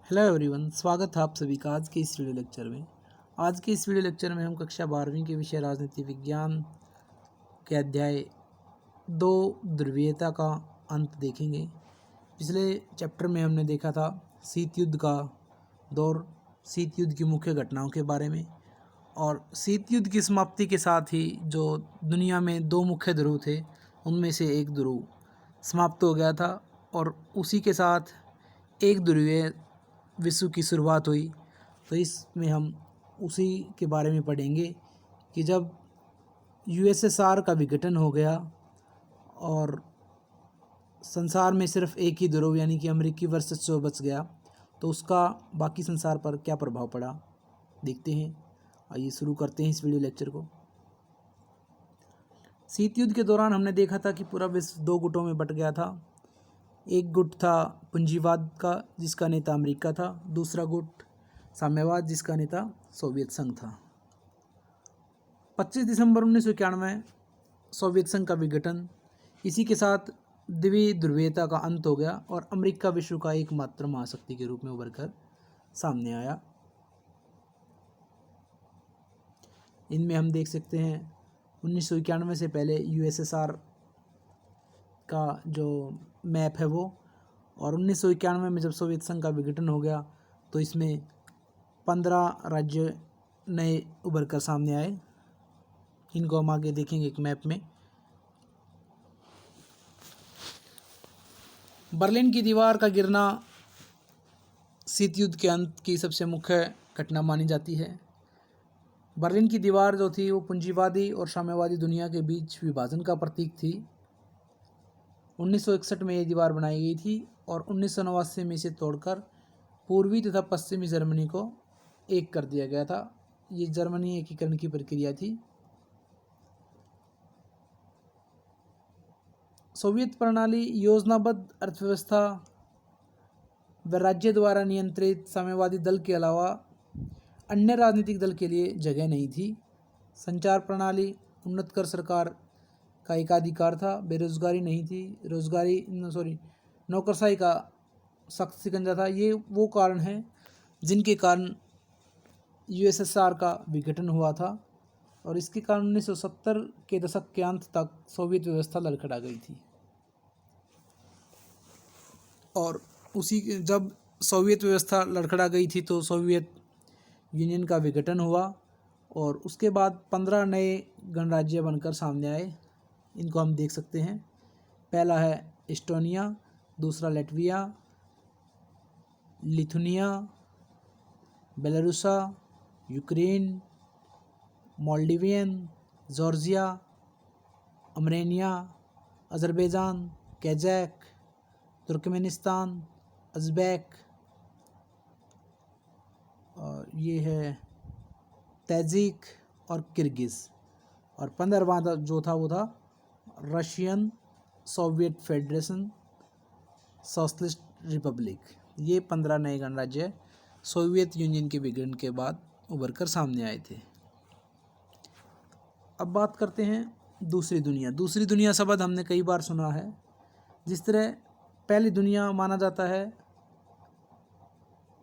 Hello everyone, स्वागत है आप सभी का आज के इस वीडियो लेक्चर में। आज के इस वीडियो लेक्चर में हम कक्षा 12वीं के विषय राजनीति विज्ञान के अध्याय 2 ध्रुवीयता का अंत देखेंगे। पिछले चैप्टर में हमने देखा था शीत युद्ध का दौर, शीत युद्ध की मुख्य घटनाओं के बारे में, और शीत युद्ध की समाप्ति के साथ ही जो दुनिया में दो मुख्य ध्रुव थे उनमें से एक ध्रुव समाप्त हो गया था और उसी के साथ एक ध्रुवीय विश्व की शुरुआत हुई। तो इसमें हम उसी के बारे में पढ़ेंगे कि जब यूएसएसआर का विघटन हो गया और संसार में सिर्फ एक ही ध्रुव यानी कि अमेरिकी वर्चस्व बच गया, तो उसका बाकी संसार पर क्या प्रभाव पड़ा देखते हैं। आइए शुरू करते हैं इस वीडियो लेक्चर को। शीत युद्ध के दौरान हमने देखा था कि पूरा विश्व दो गुटों में बट गया था। एक गुट था पूंजीवाद का जिसका नेता अमेरिका था, दूसरा गुट साम्यवाद जिसका नेता सोवियत संघ था। 25 दिसंबर 1991 सोवियत संघ का विघटन, इसी के साथ द्विध्रुवीयता का अंत हो गया और अमेरिका विश्व का एकमात्र महाशक्ति के रूप में उभर कर सामने आया। इनमें हम देख सकते हैं 1991 से पहले यूएसएसआर का जो मैप है वो, और 1991 में जब सोवियत संघ का विघटन हो गया तो इसमें 15 राज्य नए उभर कर सामने आए। इनको हम आगे देखेंगे एक मैप में। बर्लिन की दीवार का गिरना शीत युद्ध के अंत की सबसे मुख्य घटना मानी जाती है। बर्लिन की दीवार जो थी वो पूंजीवादी और साम्यवादी दुनिया के बीच विभाजन का प्रतीक थी। 1961 में ये दीवार बनाई गई थी और 1989 में इसे तोड़कर पूर्वी तथा पश्चिमी जर्मनी को एक कर दिया गया था। ये जर्मनी एकीकरण की प्रक्रिया थी। सोवियत प्रणाली योजनाबद्ध अर्थव्यवस्था व राज्य द्वारा नियंत्रित साम्यवादी दल के अलावा अन्य राजनीतिक दल के लिए जगह नहीं थी। संचार प्रणाली उन्नत कर सरकार का एकाधिकार था। बेरोजगारी नहीं थी, नौकरशाही का सख्त शिकंजा था। ये वो कारण हैं जिनके कारण यूएसएसआर का विघटन हुआ था और इसके कारण 1970 के दशक के अंत तक सोवियत व्यवस्था लड़खड़ा गई थी। और जब सोवियत व्यवस्था लड़खड़ा गई थी तो सोवियत यूनियन का विघटन हुआ और उसके बाद 15 नए गणराज्य बनकर सामने आए। इनको हम देख सकते हैं। पहला है एस्टोनिया, दूसरा Latvia, Lithuania, Belarus, Ukraine, Moldovan, Georgia, Armenia, Azerbaijan, Kazakh, Turkmenistan, Uzbek, और ये है ताजिक और किर्गिज़। और 15वां जो था वो था Russian Soviet federation socialist Republic. ये 15 नए गणराज्य सोवियत यूनियन के विघटन के बाद उभर कर सामने आए थे। अब बात करते हैं दूसरी दुनिया। दूसरी दुनिया शब्द हमने कई बार सुना है। जिस तरह पहली दुनिया माना जाता है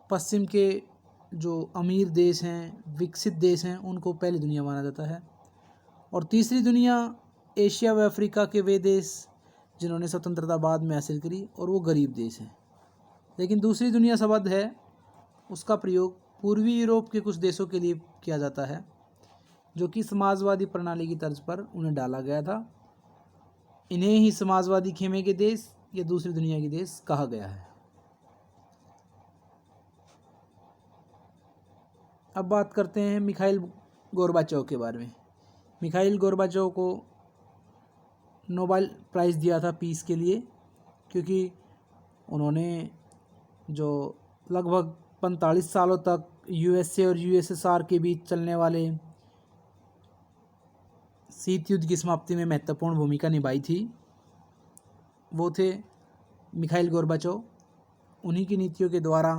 पश्चिम के जो अमीर देश हैं, विकसित देश हैं, उनको पहली दुनिया माना जाता है, और तीसरी दुनिया एशिया व अफ्रीका के वे देश जिन्होंने स्वतंत्रता बाद में हासिल करी और वो गरीब देश हैं। लेकिन दूसरी दुनिया शब्द है उसका प्रयोग पूर्वी यूरोप के कुछ देशों के लिए किया जाता है जो कि समाजवादी प्रणाली की तर्ज पर उन्हें डाला गया था। इन्हें ही समाजवादी खेमे के देश या दूसरी दुनिया के देश कहा गया है। अब बात करते हैं मिखाइल गोर्बाचोव के बारे में। मिखाइल गोर्बाचोव को नोबेल प्राइज़ दिया था पीस के लिए, क्योंकि उन्होंने जो लगभग 45 सालों तक यूएसए और यूएसएसआर के बीच चलने वाले शीत युद्ध की समाप्ति में महत्वपूर्ण भूमिका निभाई थी, वो थे मिखाइल गोर्बाचोव। उन्हीं की नीतियों के द्वारा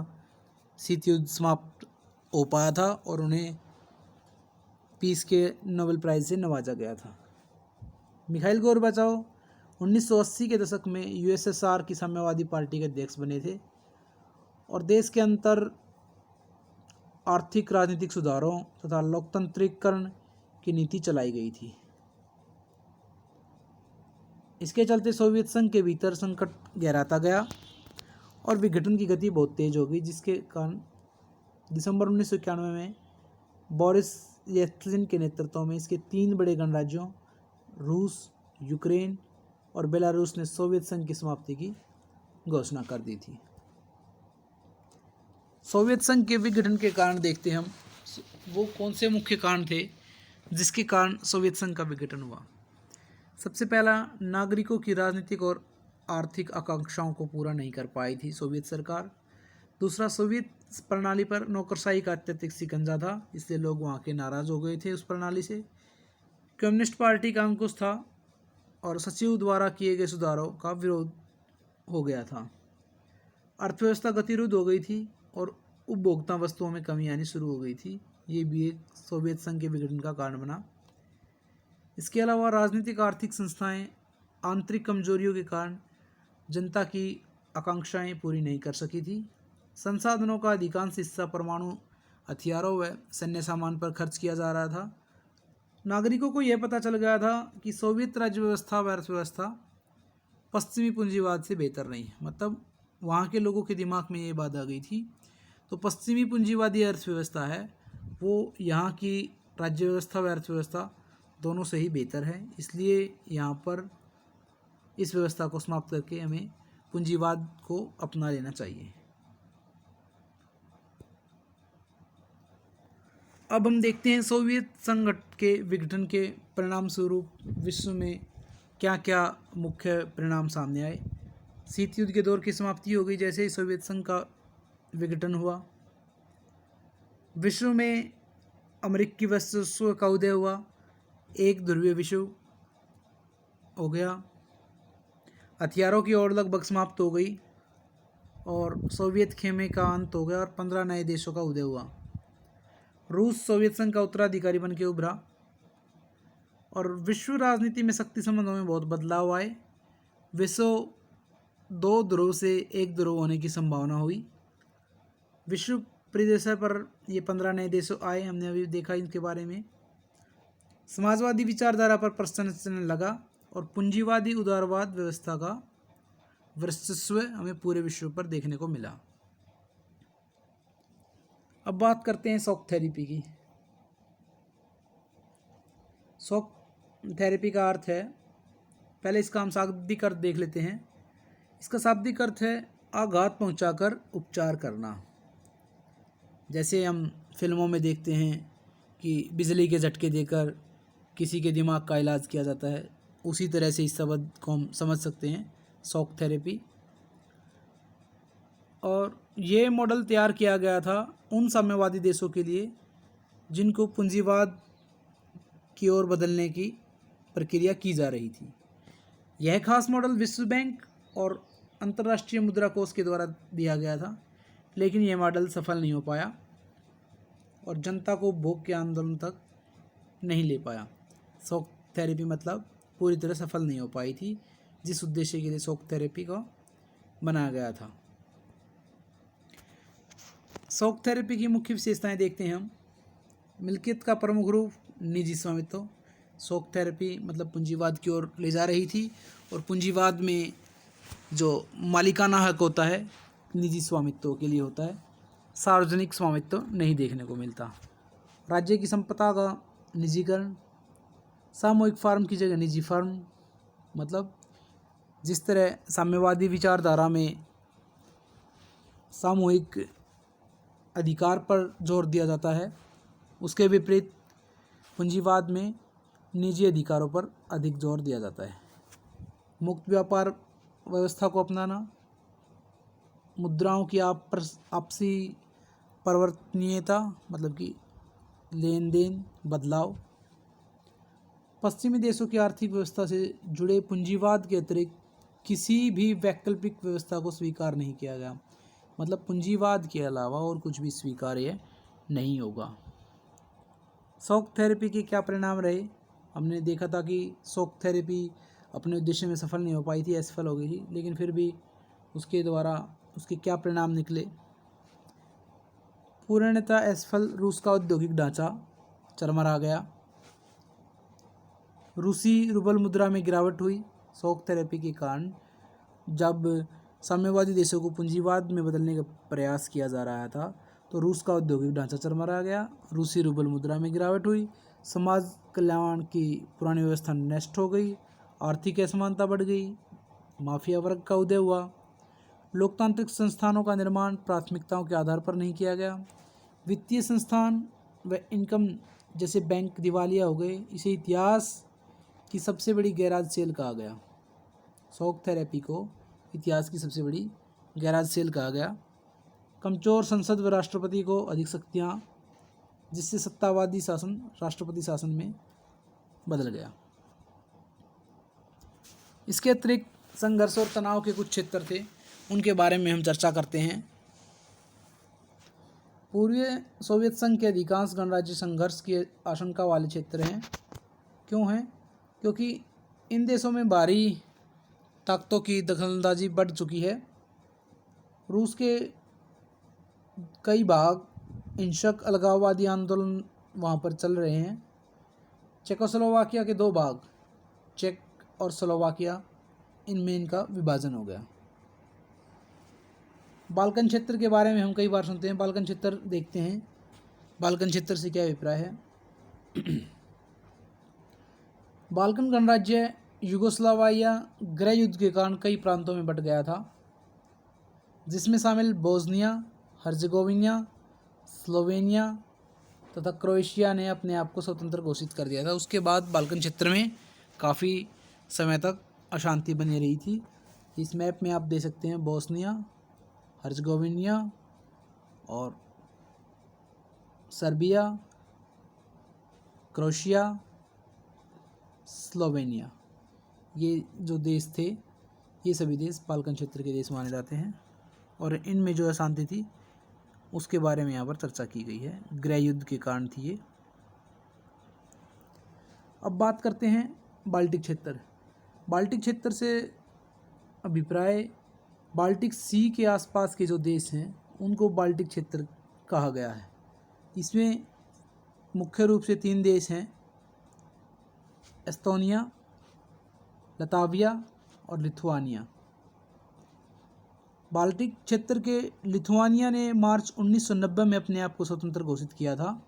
शीत युद्ध समाप्त हो पाया था और उन्हें पीस के नोबेल प्राइज़ से नवाजा गया था। मिखाइल गोर्बाचोव 1980 के दशक में यूएसएसआर की साम्यवादी पार्टी के अध्यक्ष बने थे और देश के अंतर आर्थिक राजनीतिक सुधारों तथा लोकतंत्रीकरण की नीति चलाई गई थी। इसके चलते सोवियत संघ के भीतर संकट गहराता गया और विघटन की गति बहुत तेज हो गई, जिसके कारण दिसंबर 1991 में बोरिस येल्त्सिन के नेतृत्व में इसके 3 बड़े गणराज्यों रूस, यूक्रेन और बेलारूस ने सोवियत संघ की समाप्ति की घोषणा कर दी थी। सोवियत संघ के विघटन के कारण देखते हैं हम वो कौन से मुख्य कारण थे जिसके कारण सोवियत संघ का विघटन हुआ। सबसे पहला, नागरिकों की राजनीतिक और आर्थिक आकांक्षाओं को पूरा नहीं कर पाई थी सोवियत सरकार। दूसरा, सोवियत प्रणाली पर नौकरशाही का अत्यधिक शिकंजा था, इसलिए लोग वहाँ के नाराज़ हो गए थे उस प्रणाली से। कम्युनिस्ट पार्टी का अंकुश था और सचिव द्वारा किए गए सुधारों का विरोध हो गया था। अर्थव्यवस्था गतिरोध हो गई थी और उपभोक्ता वस्तुओं में कमी आनी शुरू हो गई थी। ये भी एक सोवियत संघ के विघटन का कारण बना। इसके अलावा राजनीतिक आर्थिक संस्थाएं आंतरिक कमजोरियों के कारण जनता की आकांक्षाएं पूरी नहीं कर सकी थी। संसाधनों का अधिकांश हिस्सा परमाणु हथियारों व सैन्य सामान पर खर्च किया जा रहा था। नागरिकों को यह पता चल गया था कि सोवियत राज्य व्यवस्था व अर्थव्यवस्था पश्चिमी पूंजीवाद से बेहतर नहीं है। मतलब वहाँ के लोगों के दिमाग में ये बात आ गई थी। तो पश्चिमी पूंजीवादी अर्थव्यवस्था है वो यहाँ की राज्य व्यवस्था व अर्थव्यवस्था दोनों से ही बेहतर है, इसलिए यहाँ पर इस व्यवस्था को समाप्त करके हमें पूंजीवाद को अपना लेना चाहिए। अब हम देखते हैं सोवियत संघ के विघटन के परिणाम स्वरूप विश्व में क्या क्या मुख्य परिणाम सामने आए। शीत युद्ध के दौर की समाप्ति हो गई जैसे ही सोवियत संघ का विघटन हुआ। विश्व में अमेरिकी वर्चस्व का उदय हुआ। एक ध्रुवीय विश्व हो गया। हथियारों की ओर लगभग समाप्त हो गई और सोवियत खेमे का अंत हो गया और 15 नए देशों का उदय हुआ। रूस सोवियत संघ का उत्तराधिकारी बन के उभरा और विश्व राजनीति में शक्ति संबंधों में बहुत बदलाव आए। विश्व 2 ध्रुव से 1 ध्रुव होने की संभावना हुई। विश्व परिदृश्य पर ये 15 नए देश आए, हमने अभी देखा इनके बारे में। समाजवादी विचारधारा पर प्रश्न चलने लगा और पूंजीवादी उदारवाद व्यवस्था का वर्चस्व हमें पूरे विश्व पर देखने को मिला। अब बात करते हैं शॉक थेरेपी की। शॉक थेरेपी का अर्थ है, पहले इसका हम शाब्दिक अर्थ देख लेते हैं। इसका शाब्दिक अर्थ है आघात पहुंचाकर उपचार करना। जैसे हम फिल्मों में देखते हैं कि बिजली के झटके देकर किसी के दिमाग का इलाज किया जाता है, उसी तरह से इस शब्द को हम समझ सकते हैं, शॉक थेरेपी। और ये मॉडल तैयार किया गया था उन साम्यवादी देशों के लिए जिनको पूंजीवाद की ओर बदलने की प्रक्रिया की जा रही थी। यह खास मॉडल विश्व बैंक और अंतर्राष्ट्रीय मुद्रा कोष के द्वारा दिया गया था, लेकिन यह मॉडल सफल नहीं हो पाया और जनता को भोग के आंदोलन तक नहीं ले पाया। शॉक थेरेपी मतलब पूरी तरह सफल नहीं हो पाई थी जिस उद्देश्य के लिए शॉक थेरेपी का बनाया गया था। शॉक थेरेपी की मुख्य विशेषताएं देखते हैं हम। मिल्कियत का प्रमुख रूप निजी स्वामित्व। शॉक थेरेपी मतलब पूंजीवाद की ओर ले जा रही थी और पूंजीवाद में जो मालिकाना हक होता है निजी स्वामित्व के लिए होता है, सार्वजनिक स्वामित्व नहीं देखने को मिलता। राज्य की संपदा का निजीकरण। सामूहिक फार्म की जगह निजी फार्म। मतलब जिस तरह साम्यवादी विचारधारा में सामूहिक अधिकार पर जोर दिया जाता है, उसके विपरीत पूंजीवाद में निजी अधिकारों पर अधिक जोर दिया जाता है। मुक्त व्यापार व्यवस्था को अपनाना। मुद्राओं की आपसी परिवर्तनीयता मतलब कि लेन देन बदलाव। पश्चिमी देशों की आर्थिक व्यवस्था से जुड़े पूंजीवाद के अतिरिक्त किसी भी वैकल्पिक व्यवस्था को स्वीकार नहीं किया गया। मतलब पूंजीवाद के अलावा और कुछ भी स्वीकार्य नहीं होगा। शॉक थेरेपी के क्या परिणाम रहे? हमने देखा था कि शॉक थेरेपी अपने उद्देश्य में सफल नहीं हो पाई थी, असफल हो गई थी, लेकिन फिर भी उसके द्वारा उसके क्या परिणाम निकले। पूर्णतः असफल रूस का औद्योगिक ढांचा चरमरा गया। रूसी रूबल मुद्रा में गिरावट हुई। शॉक थेरेपी के कारण जब साम्यवादी देशों को पूंजीवाद में बदलने का प्रयास किया जा रहा था तो रूस का औद्योगिक ढांचा चरमरा गया। रूसी रूबल मुद्रा में गिरावट हुई। समाज कल्याण की पुरानी व्यवस्था नष्ट हो गई। आर्थिक असमानता बढ़ गई। माफिया वर्ग का उदय हुआ। लोकतांत्रिक संस्थानों का निर्माण प्राथमिकताओं के आधार पर नहीं किया गया। वित्तीय संस्थान व इनकम जैसे बैंक दिवालिया हो गए। इसे इतिहास की सबसे बड़ी गैराज सेल कहा गया। शॉक थेरेपी को इतिहास की सबसे बड़ी गैराज सेल कहा गया। कमजोर संसद व राष्ट्रपति को अधिक शक्तियाँ, जिससे सत्तावादी शासन राष्ट्रपति शासन में बदल गया। इसके अतिरिक्त संघर्ष और तनाव के कुछ क्षेत्र थे, उनके बारे में हम चर्चा करते हैं। पूर्वीय सोवियत संघ के अधिकांश गणराज्य संघर्ष की आशंका वाले क्षेत्र हैं। क्यों हैं? क्योंकि इन देशों में बाहरी ताकतों की दखलंदाजी बढ़ चुकी है। रूस के कई भाग, हिंसक अलगाववादी आंदोलन वहाँ पर चल रहे हैं। चेकोस्लोवाकिया के 2 भाग, चेक और स्लोवाकिया, इनमें इनका विभाजन हो गया। बाल्कन क्षेत्र के बारे में हम कई बार सुनते हैं। बाल्कन क्षेत्र देखते हैं, बाल्कन क्षेत्र से क्या अभिप्राय है। बाल्कन गणराज्य युगोस्लाविया गृह युद्ध के कारण कई प्रांतों में बंट गया था, जिसमें शामिल बोस्निया हर्जेगोविना, स्लोवेनिया तथा क्रोएशिया ने अपने आप को स्वतंत्र घोषित कर दिया था। उसके बाद बाल्कन क्षेत्र में काफ़ी समय तक अशांति बनी रही थी। इस मैप में आप देख सकते हैं बोस्निया हर्जेगोविना और सर्बिया, क्रोएशिया, स्लोवेनिया, ये जो देश थे, ये सभी देश बाल्कन क्षेत्र के देश माने जाते हैं। और इनमें जो अशांति थी उसके बारे में यहाँ पर चर्चा की गई है। गृह युद्ध के कारण थी ये। अब बात करते हैं बाल्टिक क्षेत्र। बाल्टिक क्षेत्र से अभिप्राय बाल्टिक सी के आसपास के जो देश हैं उनको बाल्टिक क्षेत्र कहा गया है। इसमें मुख्य रूप से 3 देश हैं, एस्तोनिया, लताविया और लिथुआनिया। बाल्टिक क्षेत्र के लिथुआनिया ने मार्च 1990 में अपने आप को स्वतंत्र घोषित किया था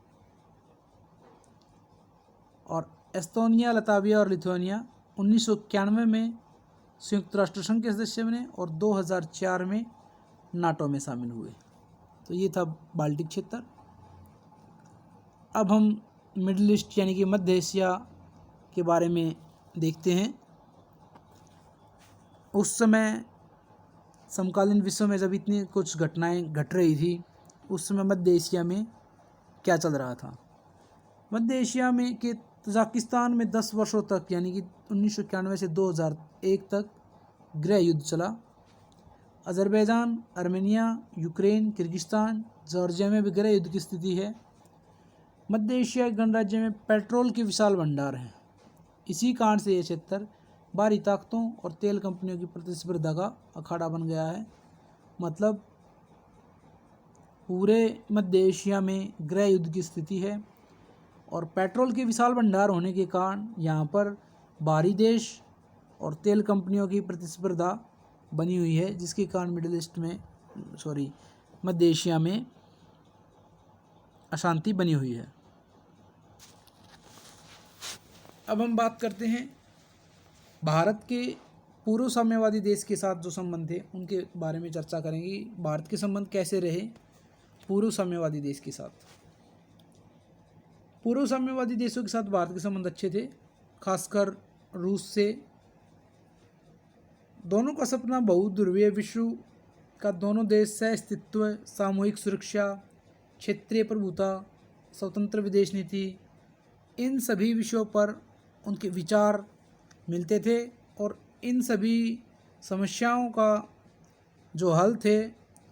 और एस्तोनिया, लताविया और लिथुआनिया 1991 में संयुक्त राष्ट्र संघ के सदस्य बने और 2004 में नाटो में शामिल हुए। तो ये था बाल्टिक क्षेत्र। अब हम मिडिल ईस्ट यानी कि मध्य एशिया के बारे में देखते हैं। उस समय समकालीन विश्व में जब इतनी कुछ घटनाएं घट रही थी, उस समय मध्य एशिया में क्या चल रहा था। मध्य एशिया में के तजाकिस्तान में 10 वर्षों तक यानी कि 1991 से 2001 तक गृह युद्ध चला। Azerbaijan, Armenia, Ukraine, Kyrgyzstan, Georgia में भी गृह युद्ध की स्थिति है। मध्य एशिया गणराज्य में पेट्रोल के विशाल भंडार हैं। इसी कारण से ये क्षेत्र बाहरी ताकतों और तेल कंपनियों की प्रतिस्पर्धा का अखाड़ा बन गया है। मतलब पूरे मध्य एशिया में गृह युद्ध की स्थिति है और पेट्रोल के विशाल भंडार होने के कारण यहाँ पर बाहरी देश और तेल कंपनियों की प्रतिस्पर्धा बनी हुई है, जिसके कारण मध्य एशिया में अशांति बनी हुई है। अब हम बात करते हैं भारत के पूर्व साम्यवादी देश के साथ जो संबंध थे उनके बारे में चर्चा करेंगे। भारत के संबंध कैसे रहे पूर्व साम्यवादी देश के साथ। पूर्व साम्यवादी देशों के साथ भारत के संबंध अच्छे थे, खासकर रूस से। दोनों का सपना बहुध्रुवीय विश्व का दोनों देश सह अस्तित्व, सामूहिक सुरक्षा, क्षेत्रीय प्रभुता, स्वतंत्र विदेश नीति, इन सभी विषयों पर उनके विचार मिलते थे और इन सभी समस्याओं का जो हल थे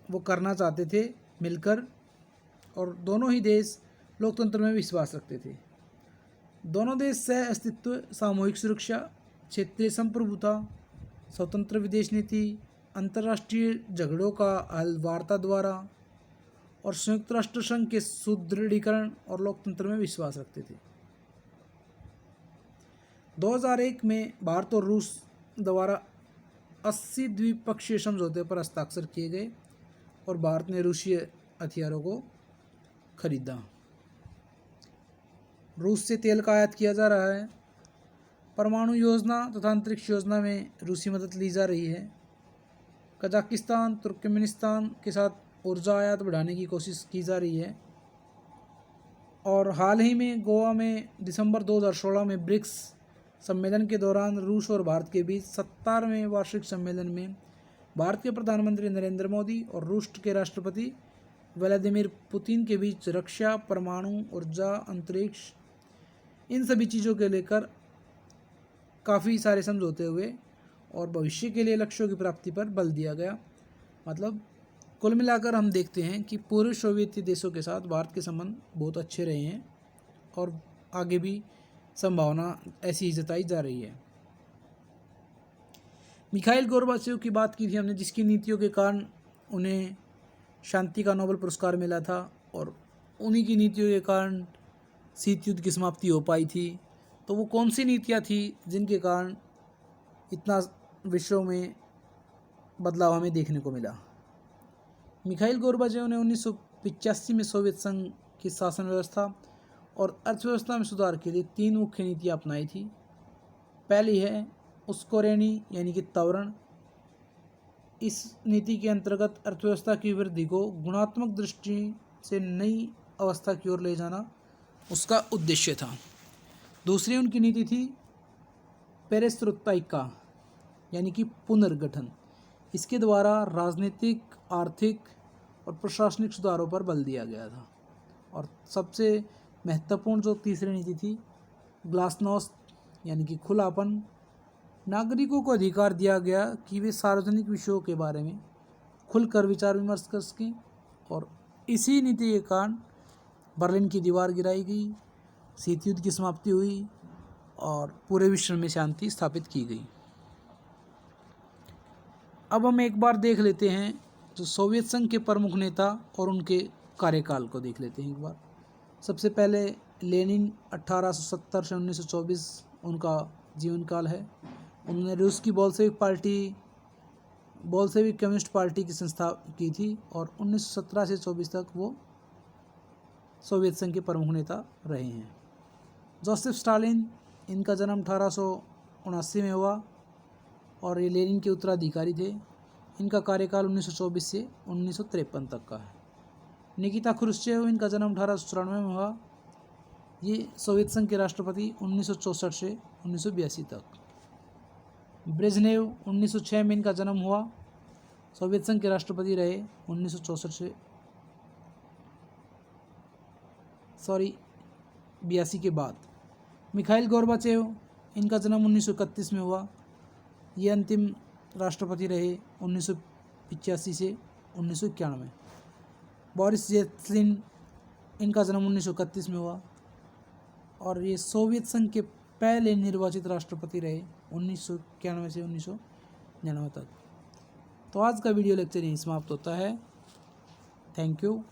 वो करना चाहते थे मिलकर। और दोनों ही देश लोकतंत्र में विश्वास रखते थे। दोनों देश सह अस्तित्व, सामूहिक सुरक्षा, क्षेत्रीय संप्रभुता, स्वतंत्र विदेश नीति, अंतर्राष्ट्रीय झगड़ों का हल वार्ता द्वारा और संयुक्त राष्ट्र संघ के सुदृढ़ीकरण और लोकतंत्र में विश्वास रखते थे। 2001 में भारत और रूस द्वारा 80 द्विपक्षीय समझौते पर हस्ताक्षर किए गए और भारत ने रूसी हथियारों को खरीदा। रूस से तेल का आयात किया जा रहा है। परमाणु योजना तथा अंतरिक्ष योजना में रूसी मदद ली जा रही है। कजाकिस्तान तुर्कमेनिस्तान के साथ ऊर्जा आयात बढ़ाने की कोशिश की जा रही है। और हाल ही में गोवा में दिसंबर 2016 में ब्रिक्स सम्मेलन के दौरान रूस और भारत के बीच 70वें वार्षिक सम्मेलन में भारत के प्रधानमंत्री नरेंद्र मोदी और रूस के राष्ट्रपति व्लादिमीर पुतिन के बीच रक्षा, परमाणु ऊर्जा, अंतरिक्ष, इन सभी चीज़ों के लेकर काफ़ी सारे समझौते हुए और भविष्य के लिए लक्ष्यों की प्राप्ति पर बल दिया गया। मतलब कुल मिलाकर हम देखते हैं कि पूर्व सोवियती देशों के साथ भारत के संबंध बहुत अच्छे रहे हैं और आगे भी संभावना ऐसी ही जताई जा रही है। मिखाइल गोर्बाचेव की बात की थी हमने, जिसकी नीतियों के कारण उन्हें शांति का नोबेल पुरस्कार मिला था और उन्हीं की नीतियों के कारण शीत युद्ध की समाप्ति हो पाई थी। तो वो कौन सी नीतियाँ थी जिनके कारण इतना विश्व में बदलाव हमें देखने को मिला? मिखाइल गोर्बाचेव ने 1985 में सोवियत संघ की शासन व्यवस्था और अर्थव्यवस्था में सुधार के लिए 3 मुख्य नीतियाँ अपनाई थी। पहली है उस्कोरेनी यानी कि त्वरण। इस नीति के अंतर्गत अर्थव्यवस्था की वृद्धि को गुणात्मक दृष्टि से नई अवस्था की ओर ले जाना उसका उद्देश्य था। दूसरी उनकी नीति थी पेरेस्त्रोइका यानी कि पुनर्गठन। इसके द्वारा राजनीतिक, आर्थिक और प्रशासनिक सुधारों पर बल दिया गया था। और सबसे महत्वपूर्ण जो तीसरी नीति थी ग्लासनोस्ट यानी कि खुलापन। नागरिकों को अधिकार दिया गया कि वे सार्वजनिक विषयों के बारे में खुलकर विचार विमर्श कर सकें और इसी नीति के कारण बर्लिन की दीवार गिराई गई, शीत युद्ध की समाप्ति हुई और पूरे विश्व में शांति स्थापित की गई। अब हम एक बार देख लेते हैं जो सोवियत संघ के प्रमुख नेता और उनके कार्यकाल को देख लेते हैं एक बार। सबसे पहले लेनिन 1870 से 1924 उनका जीवन काल है। उन्होंने रूस की बोल्शेविक कम्युनिस्ट पार्टी की संस्था की थी और 1917 से 24 तक वो सोवियत संघ के प्रमुख नेता रहे हैं। जोसेफ स्टालिन, इनका जन्म 1879 में हुआ और ये लेनिन के उत्तराधिकारी थे। इनका कार्यकाल 1924 से 1953 तक का है। निकिता क्रुश्चेव, इनका जन्म 1894 में हुआ। ये सोवियत संघ के राष्ट्रपति 1964 से 1982 तक। ब्रेजनेव, 1906 में इनका जन्म हुआ। सोवियत संघ के राष्ट्रपति रहे 1964 से 82 के बाद। मिखाइल गोर्बाचेव, इनका जन्म 1931 में हुआ। ये अंतिम राष्ट्रपति रहे 1985 से 1991। बोरिस येल्त्सिन, इनका जन्म 1931 में हुआ और ये सोवियत संघ के पहले निर्वाचित राष्ट्रपति रहे 1991 से 1999 तक। तो आज का वीडियो लेक्चर यहीं समाप्त होता है। Thank you.